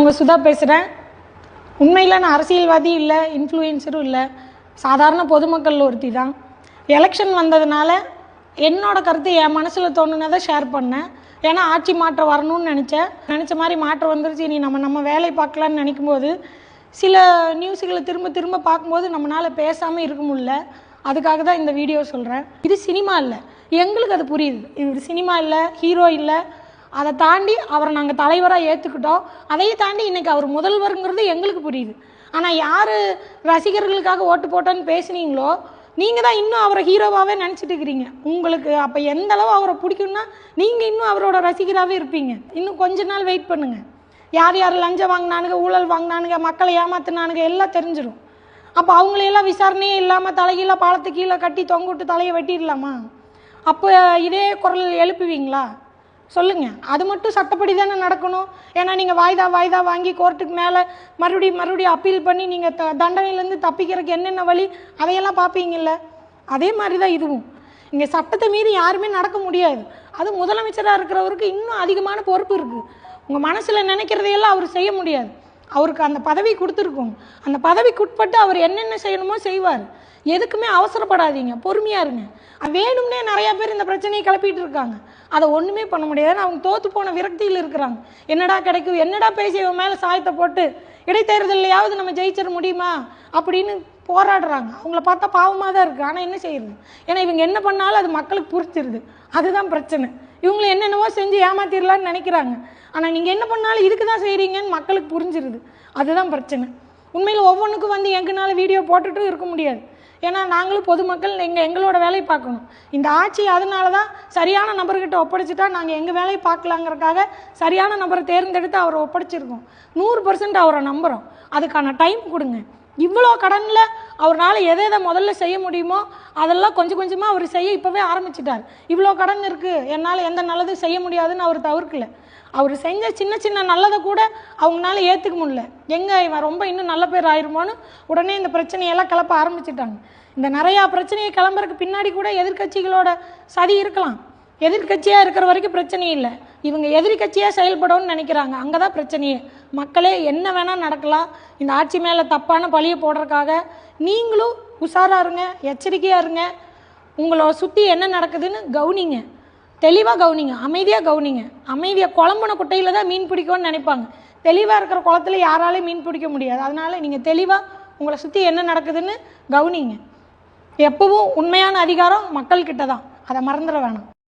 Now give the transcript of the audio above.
உங்கள் சுதா பேசுகிறேன். உண்மையில் நான் அரசியல்வாதி இல்லை, இன்ஃப்ளூயன்சரும் இல்லை, சாதாரண பொதுமக்கள் ஒருத்தி தான். எலெக்ஷன் வந்ததுனால என்னோடய கருத்து என் மனசில் தோணுனதை ஷேர் பண்ணேன். ஏன்னா ஆட்சி மாற்றம் வரணும்னு நினச்ச மாதிரி மாற்றம் வந்துருச்சு. இனி நம்ம வேலை பார்க்கலான்னு நினைக்கும்போது சில நியூஸுகளை திரும்ப திரும்ப பார்க்கும்போது நம்மளால் பேசாமல் இருக்க முடியல. அதுக்காக தான் இந்த வீடியோ சொல்கிறேன். இது சினிமா இல்லை, எங்களுக்கு அது புரியுது. இது சினிமா இல்லை, ஹீரோ இல்லை. அதை தாண்டி அவரை நாங்கள் தலைவராக ஏற்றுக்கிட்டோம். அதையும் தாண்டி இன்றைக்கி அவர் முதல்வருங்கிறது எங்களுக்கு புரியுது. ஆனால் யார் ரசிகர்களுக்காக ஓட்டு போட்டோன்னு பேசுனீங்களோ நீங்கள் தான் இன்னும் அவரை ஹீரோவாகவே நினச்சிட்டு இருக்கிறீங்க. உங்களுக்கு அப்போ எந்த அளவு அவரை பிடிக்கும்னா நீங்கள் இன்னும் அவரோட ரசிகராகவே இருப்பீங்க. இன்னும் கொஞ்ச நாள் வெயிட் பண்ணுங்கள். யார் யார் லஞ்சம் வாங்கினானுங்க, ஊழல் வாங்கினானுங்க, மக்களை ஏமாத்தினானுங்க எல்லாம் தெரிஞ்சிடும். அப்போ அவங்களையெல்லாம் விசாரணையே இல்லாமல் தலைகீழ பாலத்து கீழே கட்டி தொங்க விட்டு தலையை வெட்டிடலாமா? அப்போ இதே குரல் எழுப்புவீங்களா? சொல்லுங்கள். அது மட்டும் சட்டப்படி தானே நடக்கணும். ஏன்னா நீங்கள் வாய்தா வாங்கி கோர்ட்டுக்கு மேலே மறுபடியும் அப்பீல் பண்ணி நீங்கள் தண்டனையிலேருந்து தப்பிக்கிறதுக்கு என்னென்ன வழி அதையெல்லாம் பார்ப்பீங்கள்ல. அதே மாதிரி தான் இதுவும். இங்கே சட்டத்தை மீறி யாருமே நடக்க முடியாது. அது முதலமைச்சராக இருக்கிறவருக்கு இன்னும் அதிகமான பொறுப்பு இருக்குது. உங்கள் மனசில் நினைக்கிறதையெல்லாம் அவர் செய்ய முடியாது. அவருக்கு அந்த பதவி கொடுத்துருக்கோம். அந்த பதவிக்கு உட்பட்டு அவர் என்னென்ன செய்யணுமோ செய்வார். எதுக்குமே அவசரப்படாதீங்க, பொறுமையாக இருங்க. வேணும்னே நிறையா பேர் இந்த பிரச்சனையை கிளப்பிட்டு இருக்காங்க. அதை ஒன்றுமே பண்ண முடியாது. அவங்க தோற்று போன விரக்தியில் இருக்கிறாங்க. என்னடா கிடைக்கும், என்னடா பேசி இவன் மேலே சாயத்தை போட்டு இடைத்தேர்தலையாவது நம்ம ஜெயிச்சிட முடியுமா அப்படின்னு போராடுறாங்க. அவங்கள பார்த்தா பாவமாக தான் இருக்குது. ஆனால் என்ன செய்யுது? ஏன்னா இவங்க என்ன பண்ணாலும் அது மக்களுக்கு புரிச்சிருது. அதுதான் பிரச்சனை. இவங்களை என்னென்னவோ செஞ்சு ஏமாத்திடலான்னு நினைக்கிறாங்க. ஆனால் நீங்கள் என்ன பண்ணாலும் இதுக்கு தான் செய்கிறீங்கன்னு மக்களுக்கு புரிஞ்சிருது. அதுதான் பிரச்சனை. உண்மையில் ஒவ்வொன்றுக்கும் வந்து எங்களால் வீடியோ போட்டுட்டும் இருக்க முடியாது. ஏன்னா நாங்களும் பொதுமக்கள் எங்களோட வேலையை பார்க்கணும். இந்த ஆட்சி அதனால தான் சரியான நபர்கிட்ட ஒப்படைச்சிட்டா நாங்கள் எங்கள் வேலையை பார்க்கலாங்கிறதுக்காக சரியான நபரை தேர்ந்தெடுத்து அவரை ஒப்படைச்சிருக்கோம். 100% அவரை நம்புகிறோம். அதுக்கான டைம் கொடுங்க. இவ்வளோ கடனில் அவரால் எதை முதல்ல செய்ய முடியுமோ அதெல்லாம் கொஞ்சம் கொஞ்சமாக அவர் செய்ய இப்போவே ஆரம்பிச்சிட்டார். இவ்வளோ கடன் இருக்குது, என்னால் எந்த நல்லதும் செய்ய முடியாதுன்னு அவர் தவிர்க்கல. அவர் செஞ்ச சின்ன சின்ன நல்லதை கூட அவங்களால ஏற்றுக்க முடியல. இவன் ரொம்ப இன்னும் நல்ல பேர் ஆயிருமோன்னு உடனே இந்த பிரச்சனையெல்லாம் கிளப்ப ஆரம்பிச்சிட்டாங்க. இந்த நிறையா பிரச்சனையை கிளம்புறதுக்கு பின்னாடி கூட எதிர்கட்சிகளோட சதி இருக்கலாம். எதிர்கட்சியாக இருக்கிற வரைக்கும் பிரச்சனை இல்லை. இவங்க எதிரி கட்சியாக செயல்படணும்னு நினைக்கிறாங்க. அங்கே தான் பிரச்சனையே. மக்களே என்ன வேணால் நடக்கலாம். இந்த ஆட்சி மேலே தப்பான பழியை போடுறதுக்காக நீங்களும் உஷாராக இருங்க, எச்சரிக்கையாக இருங்க. உங்களை சுற்றி என்ன நடக்குதுன்னு கவனிங்க, தெளிவாக கவனிங்க, அமைதியாக கவனிங்க. அமைதியாக குழம்புன குட்டையில் தான் மீன் பிடிக்கும்னு நினைப்பாங்க. தெளிவாக இருக்கிற குளத்தில் யாராலையும் மீன் பிடிக்க முடியாது. அதனால் நீங்கள் தெளிவாக உங்களை சுற்றி என்ன நடக்குதுன்னு கவனிங்க. எப்பவும் உண்மையான அதிகாரம் மக்கள்கிட்ட தான். அதை மறந்துட வேணாம்.